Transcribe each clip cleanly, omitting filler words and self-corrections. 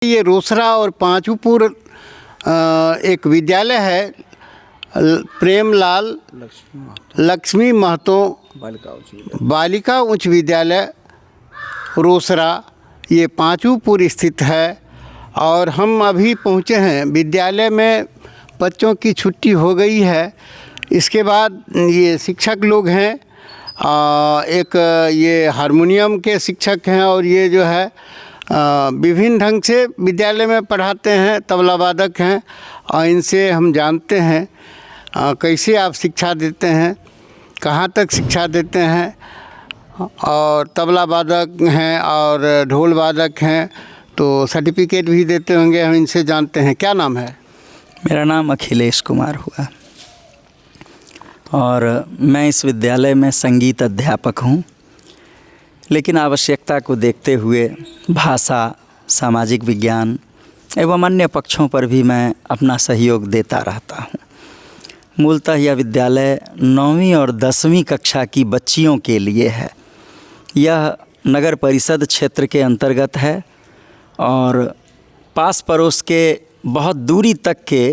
ये रोसड़ा और पांचूपुर एक विद्यालय है, प्रेमलाल लक्ष्मी महतो बालिका उच्च विद्यालय रोसड़ा, ये पांचूपुर स्थित है। और हम अभी पहुँचे हैं विद्यालय में। बच्चों की छुट्टी हो गई है। इसके बाद ये शिक्षक लोग हैं, एक ये हारमोनियम के शिक्षक हैं और ये जो है विभिन्न ढंग से विद्यालय में पढ़ाते हैं, तबला वादक हैं। और इनसे हम जानते हैं कैसे आप शिक्षा देते हैं, कहाँ तक शिक्षा देते हैं। और तबला वादक हैं और ढोल वादक हैं, तो सर्टिफिकेट भी देते होंगे, हम इनसे जानते हैं। क्या नाम है? मेरा नाम अखिलेश कुमार हुआ और मैं इस विद्यालय में संगीत अध्यापक हूँ। लेकिन आवश्यकता को देखते हुए भाषा, सामाजिक विज्ञान एवं अन्य पक्षों पर भी मैं अपना सहयोग देता रहता हूँ। मूलतः यह विद्यालय 9वीं और 10वीं कक्षा की बच्चियों के लिए है। यह नगर परिषद क्षेत्र के अंतर्गत है और पास पड़ोस के बहुत दूरी तक के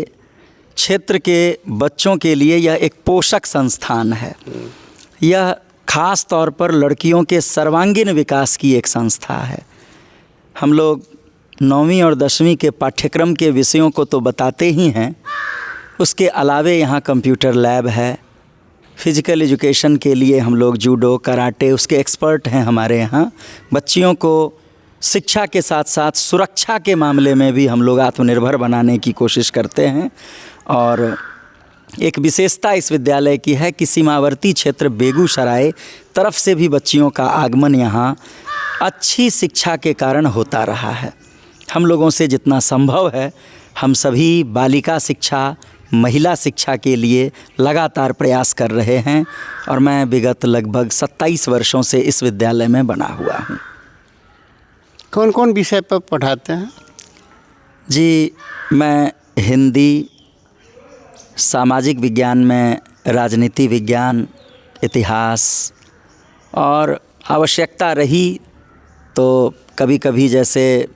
क्षेत्र के बच्चों के लिए यह एक पोषक संस्थान है। यह खास तौर पर लड़कियों के सर्वांगीण विकास की एक संस्था है। हम लोग 9वीं और 10वीं के पाठ्यक्रम के विषयों को तो बताते ही हैं, उसके अलावे यहाँ कंप्यूटर लैब है। फिजिकल एजुकेशन के लिए हम लोग जूडो, कराटे उसके एक्सपर्ट हैं हमारे यहाँ। बच्चियों को शिक्षा के साथ साथ सुरक्षा के मामले में भी हम लोग आत्मनिर्भर बनाने की कोशिश करते हैं। और एक विशेषता इस विद्यालय की है कि सीमावर्ती क्षेत्र बेगूसराय तरफ से भी बच्चियों का आगमन यहाँ अच्छी शिक्षा के कारण होता रहा है। हम लोगों से जितना संभव है हम सभी बालिका शिक्षा, महिला शिक्षा के लिए लगातार प्रयास कर रहे हैं और मैं विगत लगभग 27 वर्षों से इस विद्यालय में बना हुआ हूँ। कौन कौन विषय पर पढ़ाते हैं? जी, मैं हिंदी, सामाजिक विज्ञान में राजनीति विज्ञान, इतिहास, और आवश्यकता रही तो कभी कभी जैसे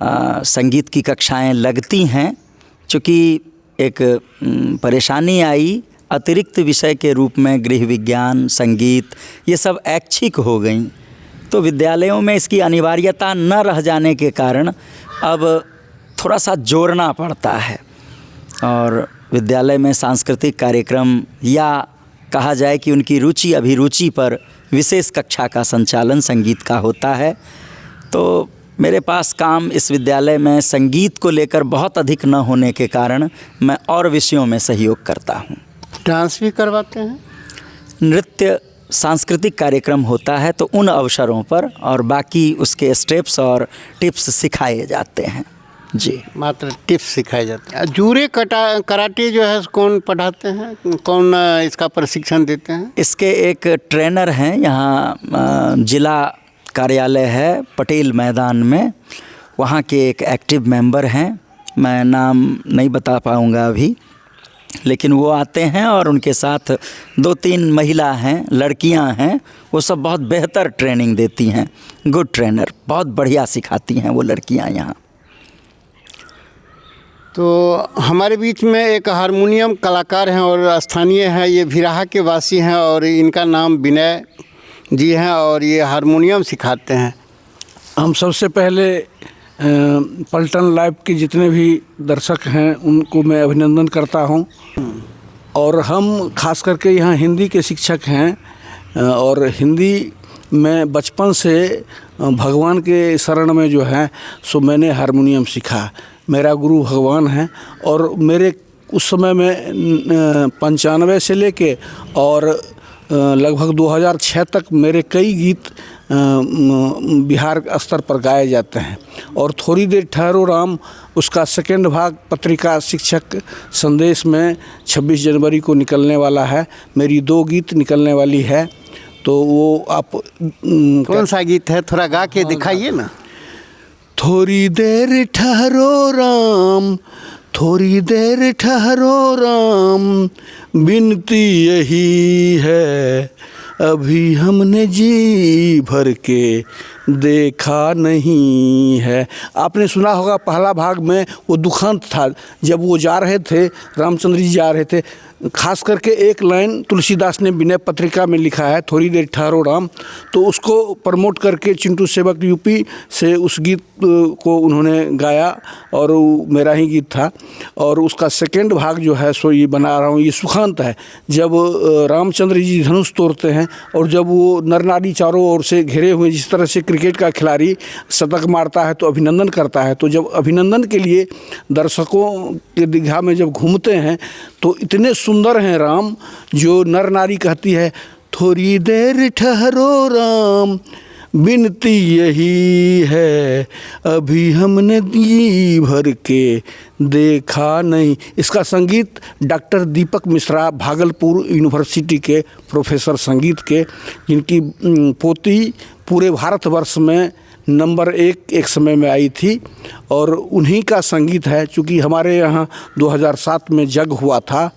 संगीत की कक्षाएं लगती हैं। चूँकि एक परेशानी आई, अतिरिक्त विषय के रूप में गृह विज्ञान, संगीत ये सब ऐच्छिक हो गई, तो विद्यालयों में इसकी अनिवार्यता न रह जाने के कारण अब थोड़ा सा जोड़ना पड़ता है। और विद्यालय में सांस्कृतिक कार्यक्रम या कहा जाए कि उनकी रुचि अभिरुचि पर विशेष कक्षा का संचालन संगीत का होता है। तो मेरे पास काम इस विद्यालय में संगीत को लेकर बहुत अधिक न होने के कारण मैं और विषयों में सहयोग करता हूँ। डांस भी करवाते हैं? नृत्य, सांस्कृतिक कार्यक्रम होता है तो उन अवसरों पर, और बाकी उसके स्टेप्स और टिप्स सिखाए जाते हैं। जी, मात्र टिप्स सिखाए जाते हैं। जूरे कराटे जो है कौन पढ़ाते हैं, कौन इसका प्रशिक्षण देते हैं? इसके एक ट्रेनर हैं, यहाँ जिला कार्यालय है पटेल मैदान में, वहाँ के एक एक्टिव मेंबर हैं। मैं नाम नहीं बता पाऊँगा अभी, लेकिन वो आते हैं और उनके साथ 2-3 महिला हैं, लड़कियां हैं, वो सब बहुत बेहतर ट्रेनिंग देती हैं। गुड ट्रेनर, बहुत बढ़िया सिखाती हैं वो लड़कियां यहाँ। तो हमारे बीच में एक हारमोनियम कलाकार हैं और स्थानीय हैं, ये भिराहा के वासी हैं और इनका नाम विनय जी हैं और ये हारमोनियम सिखाते हैं। हम सबसे पहले पलटन लाइव के जितने भी दर्शक हैं उनको मैं अभिनंदन करता हूं। और हम खास करके यहाँ हिंदी के शिक्षक हैं और हिंदी में बचपन से भगवान के शरण में जो है सो मैंने हारमोनियम सीखा। मेरा गुरु भगवान है और मेरे उस समय में 95 से लेके और लगभग 2006 तक मेरे कई गीत बिहार स्तर पर गाए जाते हैं। और थोड़ी देर ठहरो राम, उसका सेकेंड भाग पत्रिका शिक्षक संदेश में 26 जनवरी को निकलने वाला है। मेरी 2 गीत निकलने वाली है, तो वो आप कौन सा गीत है, थोड़ा गा के दिखाइए ना। थोड़ी देर ठहरो राम, थोड़ी देर ठहरो राम, विनती यही है अभी हमने जी भर के देखा नहीं है। आपने सुना होगा पहला भाग में वो दुखंत था, जब वो जा रहे थे, रामचंद्र जी जा रहे थे, खास करके एक लाइन तुलसीदास ने विनय पत्रिका में लिखा है, थोड़ी देर ठहरो राम, तो उसको प्रमोट करके चिंटू सेवक यूपी से उस गीत को उन्होंने गाया और वो मेरा ही गीत था। और उसका सेकंड भाग जो है सो ये बना रहा हूँ, ये सुखांत है। जब रामचंद्र जी धनुष तोड़ते हैं और जब वो नर नारी चारों ओर से घिरे हुए, जिस तरह से क्रिकेट का खिलाड़ी शतक मारता है तो अभिनंदन करता है, तो जब अभिनंदन के लिए दर्शकों के दीघा में जब घूमते हैं तो इतने सुंदर हैं राम, जो नर नारी कहती है थोड़ी देर ठहरो राम, बिनती यही है अभी हमने जी भर के देखा नहीं। इसका संगीत डॉक्टर दीपक मिश्रा, भागलपुर यूनिवर्सिटी के प्रोफेसर संगीत के, जिनकी पोती पूरे भारतवर्ष में नंबर एक समय में आई थी, और उन्हीं का संगीत है। चूँकि हमारे यहाँ 2007 में जग हुआ था,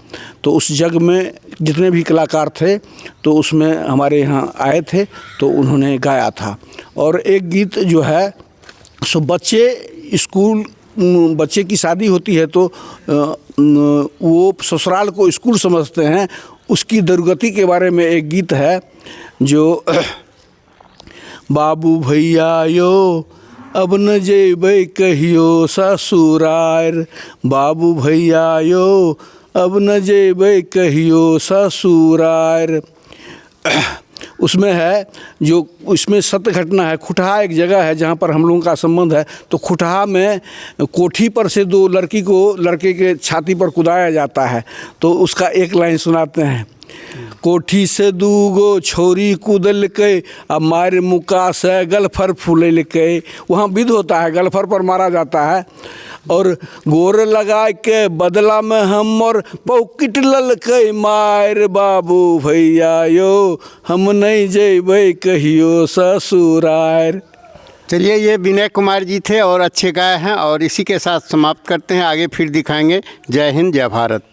तो उस जग में जितने भी कलाकार थे तो उसमें हमारे यहाँ आए थे, तो उन्होंने गाया था। और एक गीत जो है सो बच्चे की शादी होती है तो वो ससुराल को स्कूल समझते हैं, उसकी दुर्गति के बारे में एक गीत है जो बाबू भैया यो अब न जेबै कहियो ससुरार, बाबू भैया यो अब न जेबै कहियो ससुरार। उसमें है जो, उसमें सत्य घटना है। खुटहा एक जगह है जहाँ पर हम लोगों का संबंध है, तो खुटहा में कोठी पर से दो लड़की को लड़के के छाती पर कुदाया जाता है, तो उसका एक लाइन सुनाते हैं। कोठी से दूगो छोरी कूदल के, अब मार मुका से गलफर फूल के। वहाँ विध होता है, गलफर पर मारा जाता है, और गोर लगा के बदला में हम और पॉकेट लल के मार, बाबू भैया यो हम नहीं जेबै कहियो ससुरार। चलिए, ये विनय कुमार जी थे और अच्छे गाए हैं, और इसी के साथ समाप्त करते हैं। आगे फिर दिखाएंगे। जय हिंद, जय भारत।